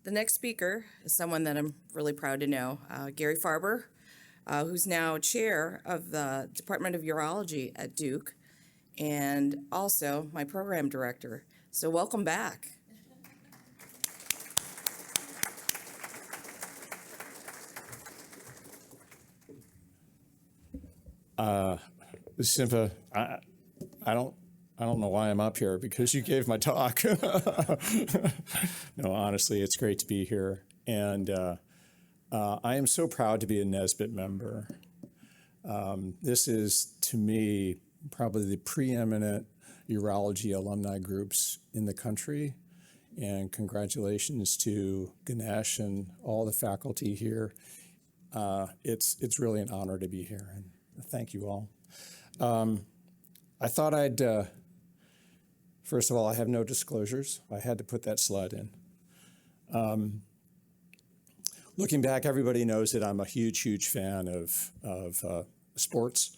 The next speaker is someone that I'm really proud to know, Gary Faerber, who's now chair of the Department of Urology at Duke and also my program director. So welcome back. Simpa, I don't know why I'm up here because you gave my talk. No, honestly, it's great to be here, and I am so proud to be a Nesbit member. This is, to me, probably the preeminent urology alumni groups in the country, and congratulations to Ganesh and all the faculty here. It's really an honor to be here, and thank you all. I thought I'd, first of all, I have no disclosures. I had to put that slide in. Looking back, everybody knows that I'm a huge fan of sports,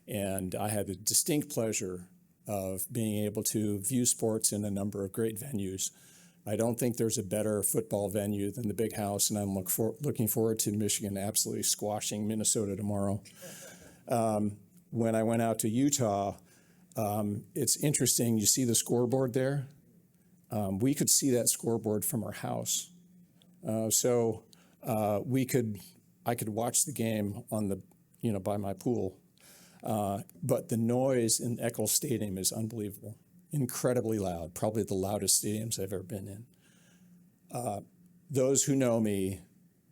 and I had the distinct pleasure of being able to view sports in a number of great venues. I don't think there's a better football venue than the Big House, and I'm looking forward to Michigan absolutely squashing Minnesota tomorrow. When I went out to Utah, it's interesting, you see the scoreboard there? We could see that scoreboard from our house. So I could watch the game on the, by my pool. But the noise in Eccles Stadium is unbelievable, incredibly loud, probably the loudest stadiums I've ever been in. Those who know me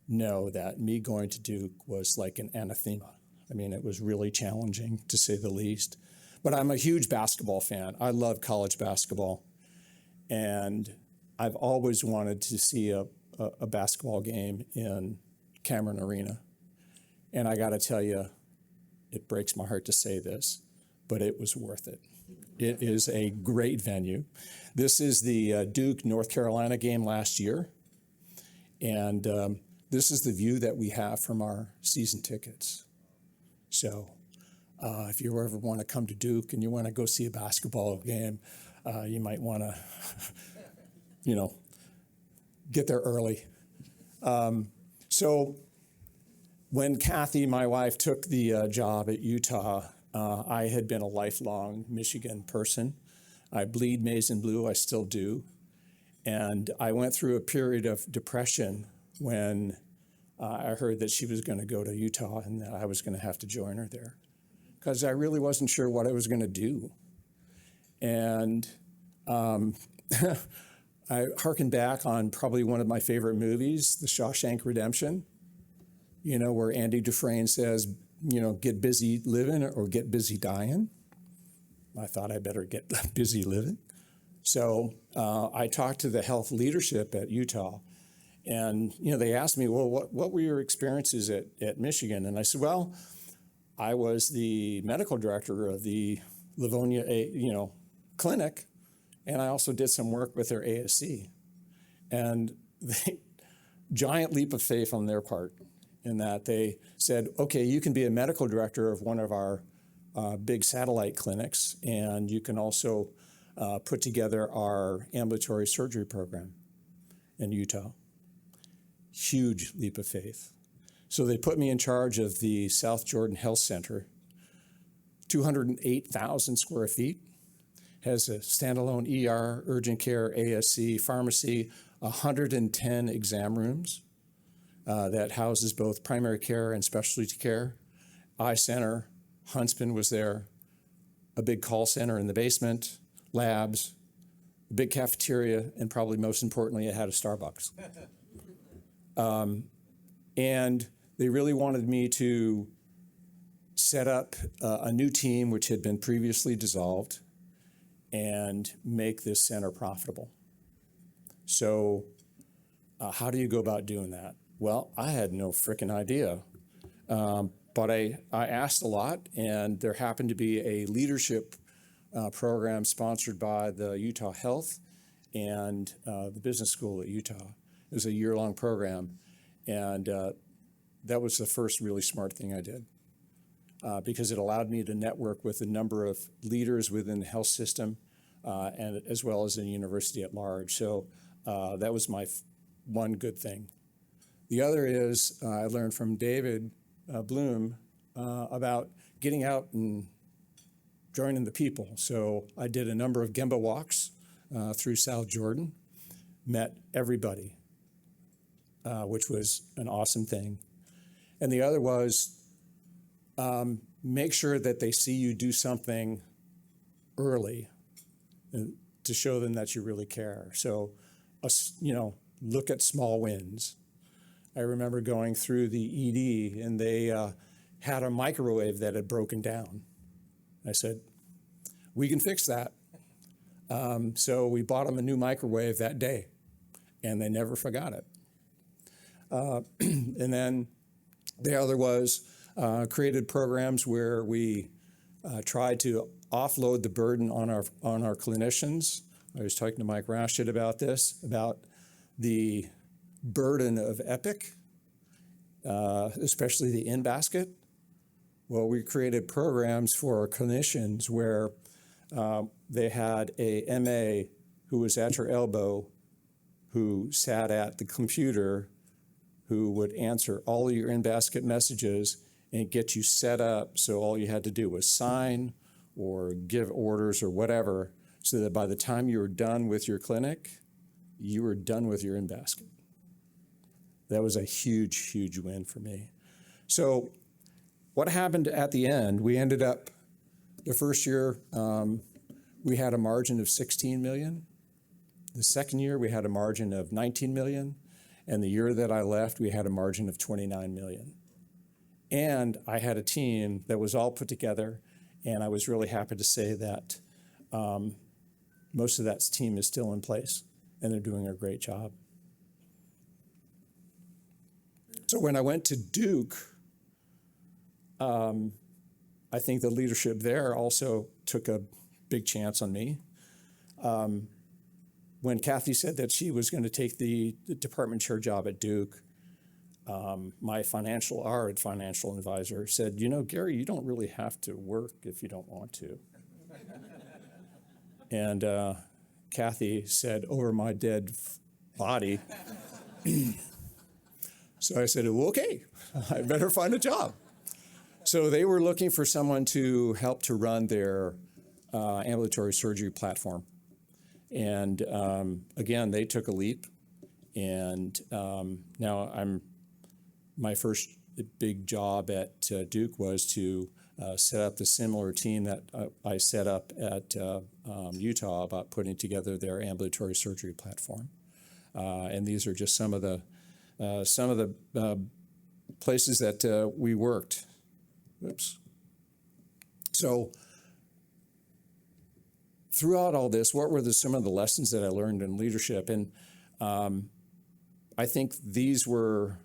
know that me going to Duke was like an anathema. I mean, it was really challenging, to say the least. But I'm a huge basketball fan. I love college basketball. And I've always wanted to see a basketball game in Cameron Arena. And I got to tell you, it breaks my heart to say this, but it was worth it. It is a great venue. This is the Duke North Carolina game last year. And this is the view that we have from our season tickets. So if you ever want to come to Duke and you want to go see a basketball game, you might want to, get there early. So when Kathy, my wife, took the job at Utah, I had been a lifelong Michigan person. I bleed maize and blue, I still do. And I went through a period of depression when I heard that she was going to go to Utah and that I was going to have to join her there because I really wasn't sure what I was going to do. And I hearkened back on probably one of my favorite movies, The Shawshank Redemption, where Andy Dufresne says, get busy living or get busy dying. I thought I better get busy living. So I talked to the health leadership at Utah. And, they asked me, well, what were your experiences at Michigan? And I said, well, I was the medical director of the Livonia, clinic, and I also did some work with their ASC. And giant leap of faith on their part in that they said, okay, you can be a medical director of one of our big satellite clinics, and you can also put together our ambulatory surgery program in Utah. Huge leap of faith. So they put me in charge of the South Jordan Health Center, 208,000 square feet, has a standalone ER, urgent care, ASC, pharmacy, 110 exam rooms that houses both primary care and specialty care, eye center, Huntsman was there, a big call center in the basement, labs, a big cafeteria, and probably most importantly, it had a Starbucks. And they really wanted me to set up a new team which had been previously dissolved and make this center profitable. So how do you go about doing that? Well, I had no frickin' idea. But I asked a lot, and there happened to be a leadership program sponsored by the Utah Health and the business school at Utah. It was a year-long program, and that was the first really smart thing I did because it allowed me to network with a number of leaders within the health system and as well as the university at large. So that was one good thing. The other is I learned from David Bloom about getting out and joining the people. So I did a number of Gemba walks through South Jordan, met everybody, which was an awesome thing. And the other was make sure that they see you do something early to show them that you really care. So, look at small wins. I remember going through the ED and they had a microwave that had broken down. I said, we can fix that. So we bought them a new microwave that day, and they never forgot it. And then the other was created programs where we tried to offload the burden on our clinicians. I was talking to Mike Rashid about this, about the burden of Epic, especially the in-basket. Well, we created programs for our clinicians where they had a MA who was at your elbow, who sat at the computer, who would answer all of your in-basket messages and get you set up so all you had to do was sign or give orders or whatever, so that by the time you were done with your clinic, you were done with your in-basket. That was a huge, huge win for me. So what happened at the end, we ended up, the first year, we had a margin of 16 million. The second year, we had a margin of 19 million. And the year that I left, we had a margin of 29 million. And I had a team that was all put together, and I was really happy to say that most of that team is still in place, and they're doing a great job. So when I went to Duke, I think the leadership there also took a big chance on me. When Kathy said that she was going to take the department chair job at Duke, my financial advisor said, Gary, you don't really have to work if you don't want to. And Kathy said, over my dead body. So I said, well, okay, I better find a job. So they were looking for someone to help to run their ambulatory surgery platform. And again, they took a leap. And now my first big job at Duke was to set up the similar team that I set up at Utah about putting together their ambulatory surgery platform. And these are just some of the places that we worked. Oops. So throughout all this, what were some of the lessons that I learned in leadership? And I think these were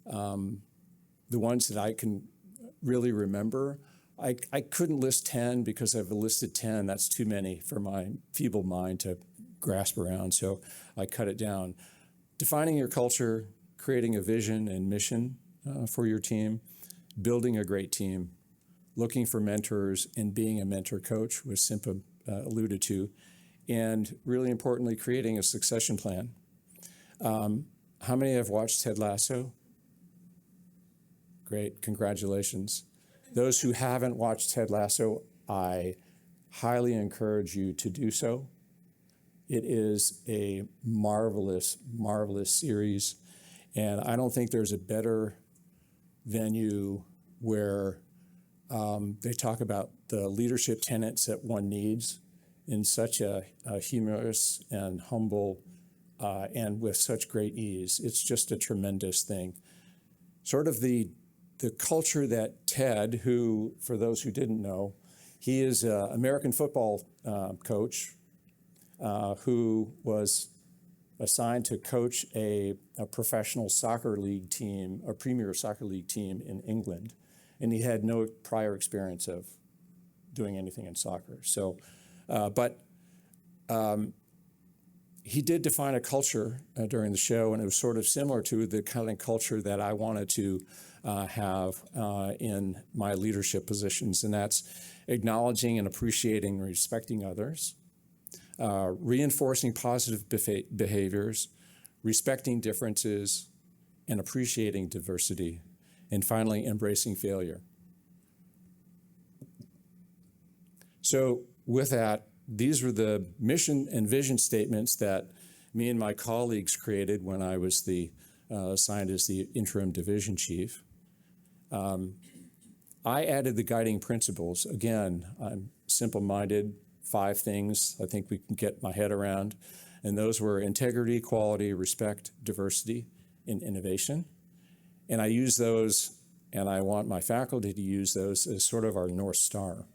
the ones that I can really remember. I couldn't list 10 because I've listed 10. That's too many for my feeble mind to grasp around, so I cut it down. Defining your culture, creating a vision and mission for your team, building a great team, looking for mentors, and being a mentor coach, which Simpa alluded to, and really importantly, creating a succession plan. How many have watched Ted Lasso? Great, congratulations. Those who haven't watched Ted Lasso, I highly encourage you to do so. It is a marvelous, marvelous series, and I don't think there's a better venue where they talk about the leadership tenets that one needs in such a humorous and humble and with such great ease. It's just a tremendous thing. Sort of the culture that Ted, who, for those who didn't know, he is an American football coach who was assigned to coach a professional soccer league team, a premier soccer league team in England. And he had no prior experience of doing anything in soccer. So, but he did define a culture during the show, and it was sort of similar to the kind of culture that I wanted to have in my leadership positions, and that's acknowledging and appreciating and respecting others, reinforcing positive behaviors, respecting differences, and appreciating diversity, and finally, embracing failure. So with that, these were the mission and vision statements that me and my colleagues created when I was assigned as the interim division chief. I added the guiding principles. Again, I'm simple-minded, 5 things I think we can get my head around. And those were integrity, quality, respect, diversity, and innovation. And I use those, and I want my faculty to use those as sort of our North Star.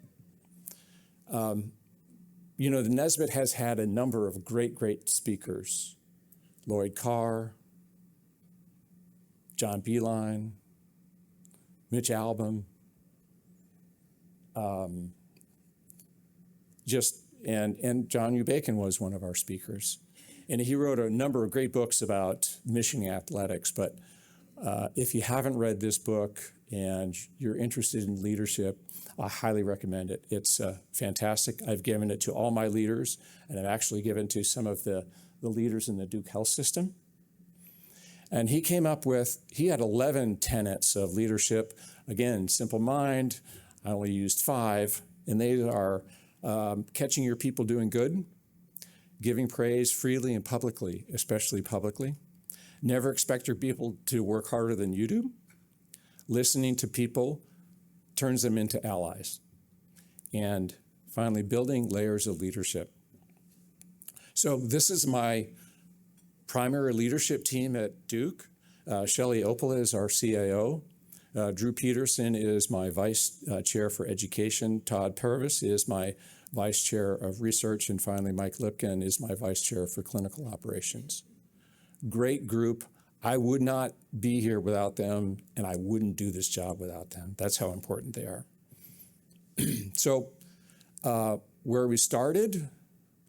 You know, the Nesbit has had a number of great speakers. Lloyd Carr, John Beeline, Mitch Albom, and John U. Bacon was one of our speakers. And he wrote a number of great books about Michigan athletics. But if you haven't read this book and you're interested in leadership, I highly recommend it. It's fantastic. I've given it to all my leaders, and I've actually given it to some of the leaders in the Duke Health System. And he had 11 tenets of leadership. Again, simple mind. I only used 5, and they are catching your people doing good, giving praise freely and publicly, especially publicly. Never expect your people to work harder than you do. Listening to people turns them into allies. And finally, building layers of leadership. So this is my primary leadership team at Duke. Shelley Opal is our CIO. Drew Peterson is my vice chair for education. Todd Purvis is my vice chair of research. And finally, Mike Lipkin is my vice chair for clinical operations. Great group. I would not be here without them, and I wouldn't do this job without them. That's how important they are. So where we started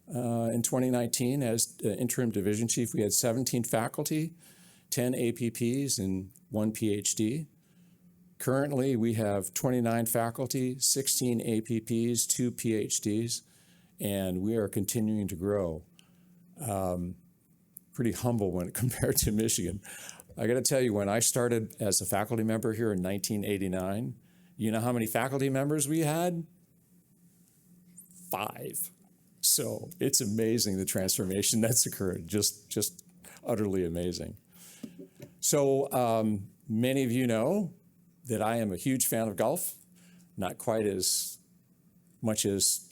in 2019 as interim division chief, we had 17 faculty, 10 APPs, and 1 PhD. Currently, we have 29 faculty, 16 APPs, 2 PhDs, and we are continuing to grow. Pretty humble when compared to Michigan. I got to tell you, when I started as a faculty member here in 1989, you know how many faculty members we had? 5. So it's amazing the transformation that's occurred, just utterly amazing. So many of you know that I am a huge fan of golf, not quite as much as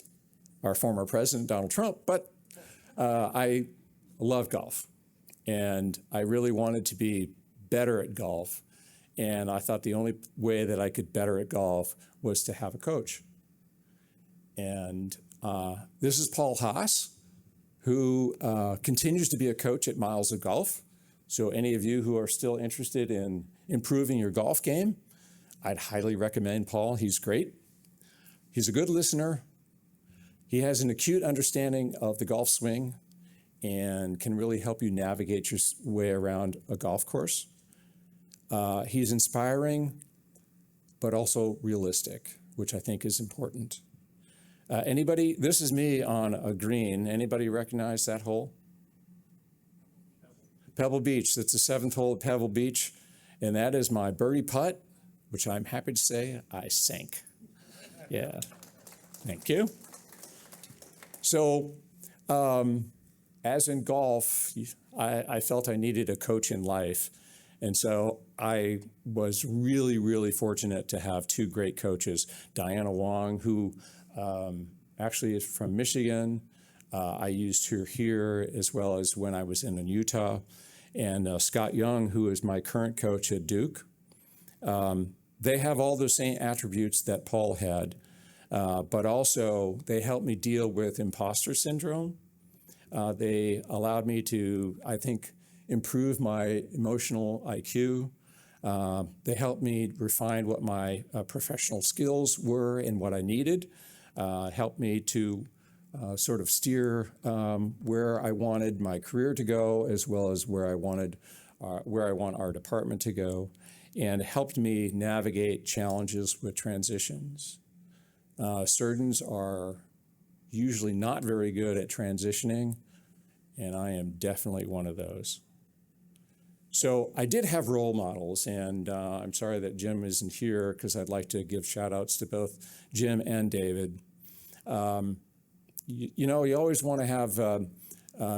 our former president, Donald Trump, but I love golf. And I really wanted to be better at golf. And I thought the only way that I could better at golf was to have a coach. And this is Paul Haas, who continues to be a coach at Miles of Golf. So any of you who are still interested in improving your golf game, I'd highly recommend Paul. He's great. He's a good listener. He has an acute understanding of the golf swing and can really help you navigate your way around a golf course. He's inspiring, but also realistic, which I think is important. This is me on a green. Anybody recognize that hole? Pebble Beach. That's the 7th hole at Pebble Beach. And that is my birdie putt, which I'm happy to say I sank. Yeah, thank you. So, as in golf, I felt I needed a coach in life. And so I was really fortunate to have 2 great coaches, Diana Wong, who actually is from Michigan. I used her here as well as when I was in Utah. And Scott Young, who is my current coach at Duke. They have all the same attributes that Paul had, but also they helped me deal with imposter syndrome. They allowed me to, I think, improve my emotional IQ. They helped me refine what my professional skills were and what I needed. Helped me to sort of steer where I wanted my career to go, as well as where I want our department to go, and helped me navigate challenges with transitions. Surgeons are usually not very good at transitioning, and I am definitely one of those. So I did have role models, and I'm sorry that Jim isn't here because I'd like to give shout outs to both Jim and David. You know, you always want to have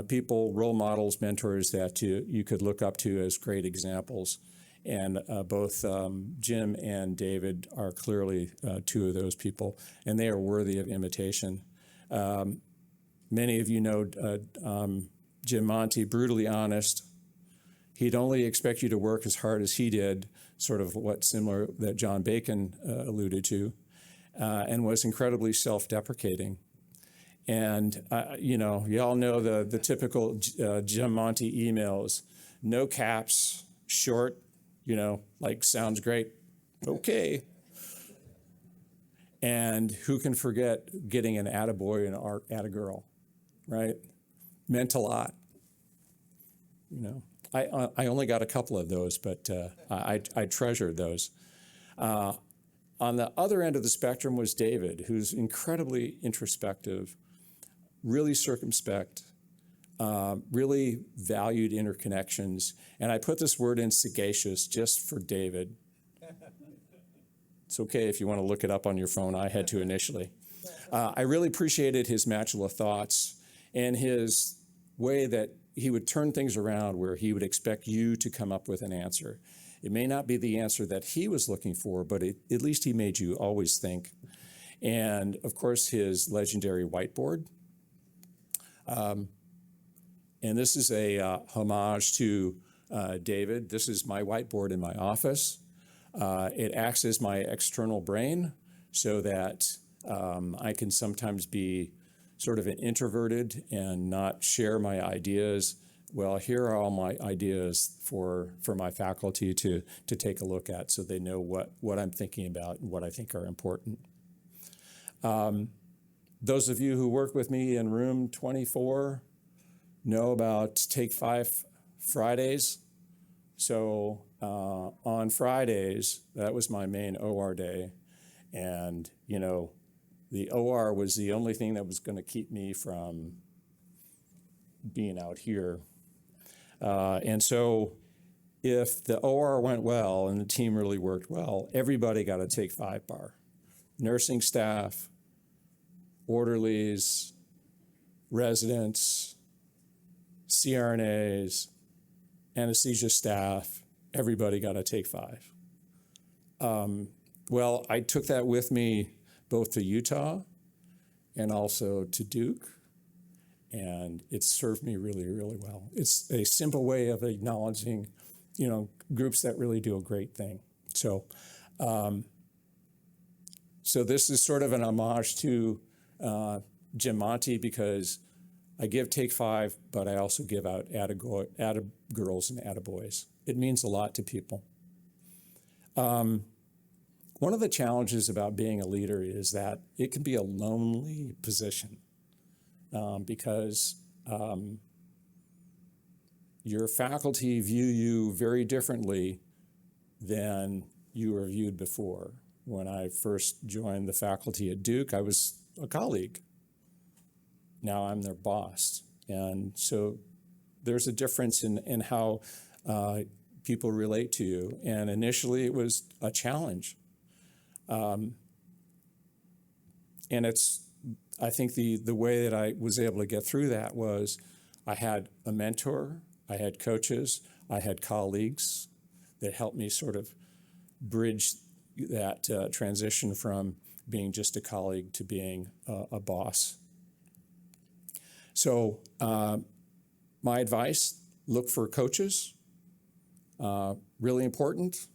people, role models, mentors that you could look up to as great examples. And both Jim and David are clearly two of those people, and they are worthy of imitation. Many of you know Jim Monty, brutally honest. He'd only expect you to work as hard as he did, sort of what similar that John Bacon alluded to, and was incredibly self-deprecating. And, you know, you all know the typical Jim Monty emails, no caps, short, you know, like sounds great, okay. And who can forget getting an attaboy and an attagirl, right? Meant a lot, you know. I only got a couple of those, but I treasured those. On the other end of the spectrum was David, who's incredibly introspective, really circumspect, really valued interconnections. And I put this word in sagacious just for David. It's okay if you want to look it up on your phone. I had to initially. I really appreciated his matchula thoughts and his way that he would turn things around where he would expect you to come up with an answer. It may not be the answer that he was looking for, but at least he made you always think. And of course, his legendary whiteboard. And this is a homage to David. This is my whiteboard in my office. It acts as my external brain so that I can sometimes be sort of an introverted and not share my ideas. Well, here are all my ideas for my faculty to take a look at so they know what I'm thinking about and what I think are important. Those of you who work with me in room 24 know about Take 5 Fridays. So on Fridays, that was my main OR day. And, you know, the OR was the only thing that was going to keep me from being out here. And so if the OR went well and the team really worked well, everybody got a Take 5 bar. Nursing staff, orderlies, residents, CRNAs, anesthesia staff, everybody got a Take 5. Well, I took that with me both to Utah and also to Duke, and it served me really, really well. It's a simple way of acknowledging, you know, groups that really do a great thing. So, so this is sort of an homage to Jim Monty because I give Take 5, but I also give out attagirls and attaboys. It means a lot to people. One of the challenges about being a leader is that it can be a lonely position because your faculty view you very differently than you were viewed before. When I first joined the faculty at Duke, I was a colleague. Now I'm their boss. And so there's a difference in how people relate to you. And initially it was a challenge. And I think the way that I was able to get through that was I had a mentor, I had coaches, I had colleagues that helped me sort of bridge that transition from being just a colleague to being a boss. So my advice, look for coaches, really important,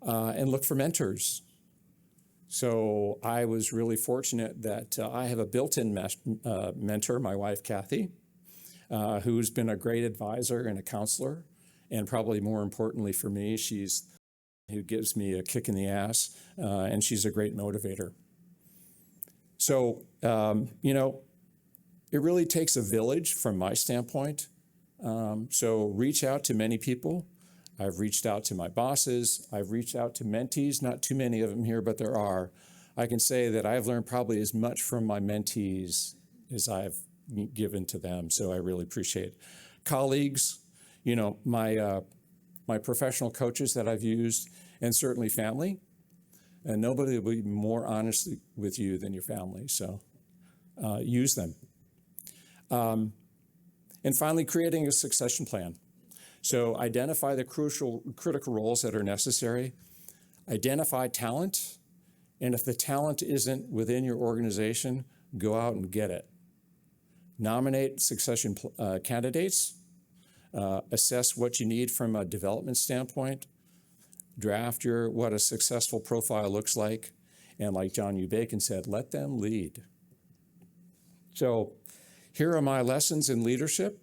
and look for mentors. So I was really fortunate that I have a built-in mentor, my wife, Kathy, who's been a great advisor and a counselor. And probably more importantly for me, she's who gives me a kick in the ass, and she's a great motivator. So, you know, it really takes a village from my standpoint. So reach out to many people. I've reached out to my bosses. I've reached out to mentees, not too many of them here, but there are. I can say that I've learned probably as much from my mentees as I've given to them, so I really appreciate it. Colleagues, you know, my professional coaches that I've used, and certainly family. And nobody will be more honest with you than your family. So use them. And finally, creating a succession plan. So identify the critical roles that are necessary. Identify talent. And if the talent isn't within your organization, go out and get it. Nominate succession candidates. Assess what you need from a development standpoint. Draft what a successful profile looks like. And like John U. Bacon said, let them lead. So here are my lessons in leadership.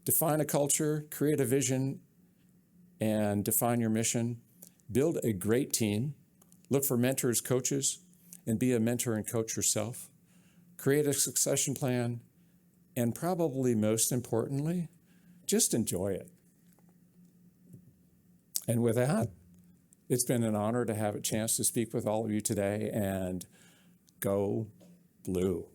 Define a culture, create a vision, and define your mission. Build a great team. Look for mentors, coaches, and be a mentor and coach yourself. Create a succession plan, and probably most importantly, just enjoy it. And with that, it's been an honor to have a chance to speak with all of you today, and go Blue.